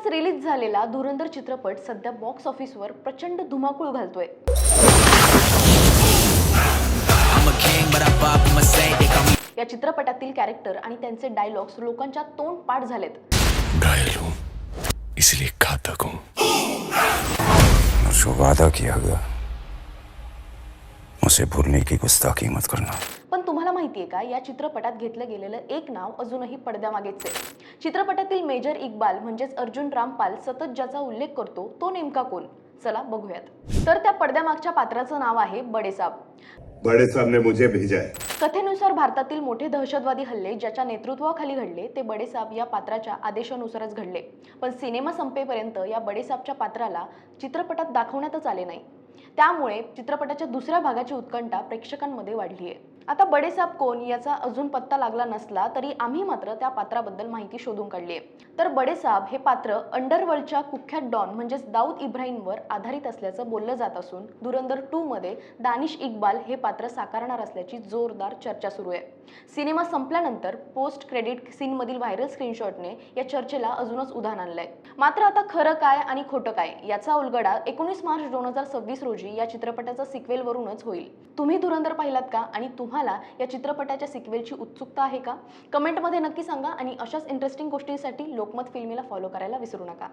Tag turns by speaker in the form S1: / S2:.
S1: नुकताच रिलीज झालेला धुरंधर चित्रपट सध्या बॉक्स ऑफिसवर प्रचंड धुमाकूळ घालतोय। या चित्रपटातील कॅरेक्टर आणि त्यांचे डायलॉग्स लोकांच्या तोंड पाठ झालेत।
S2: घायल हूं, इसलिए घातक हूं। और जो वादा किया गया उसे भूलने की गुस्ताखी मत करना।
S1: पण तुम्हाला माहितीये का, या चित्रपटात घेतलं गेलेलं एक नाव अजूनही पडद्यामागेच आहे। चित्रपटातील मेजर इक्बाल म्हणजेच अर्जुन रामपाल सतत ज्याचा उल्लेख करतो तो नेमका कोण? चला बघूयात। तर त्या पडद्यामागच्या पात्राचं नाव आहे बडेसाब।
S3: बड़े साहब ने मुझे भेजा है।
S1: कथेनुसार भारतातील मोठे दहशतवादी हल्ले ज्याच्या नेतृत्वाखाली घडले ते बडेसाब या पात्राच्या आदेशानुसारच घडले। पण सिनेमा संपेपर्यंत या बडेसाबच्या पात्राला चित्रपटात दाखवण्यातच आले नाही। त्यामुळे चित्रपटाच्या दुसऱ्या भागाची उत्कंठा प्रेक्षकांमध्ये वाढली आहे। आता बडेसाब कोण याचा अजून पत्ता लागला नसला तरी आम्ही मात्र त्या पात्राबद्दल माहिती शोधून काढली आहे। तर बडेसाब हे पात्र अंडरवर्ल्डच्या कुख्यात डॉन म्हणजेच दाऊद इब्राहिमवर आधारित असल्याचं बोललं जात असून धुरंधर 2 मध्ये दानिश इक्बाल हे पात्र साकारणार असल्याची जोरदार चर्चा सुरू आहे। सिनेमा संपल्यानंतर पोस्ट क्रेडिट सीन मधील व्हायरल स्क्रीनशॉटने या चर्चेला अजूनच उधाण आणलंय। मात्र आता खरं काय आणि खोटं काय याचा उलगडा 19 मार्च 2026 रोजी या चित्रपटाचा सिक्वेल वरूनच होईल। तुम्ही धुरंधर पाहिलात का आणि तुम्हाला या चित्रपटाच्या सिक्वेलची उत्सुकता आहे का? कमेंटमध्ये नक्की सांगा आणि अशाच इंटरेस्टिंग गोष्टींसाठी लोकमत फिल्मीला फॉलो करायला विसरू नका।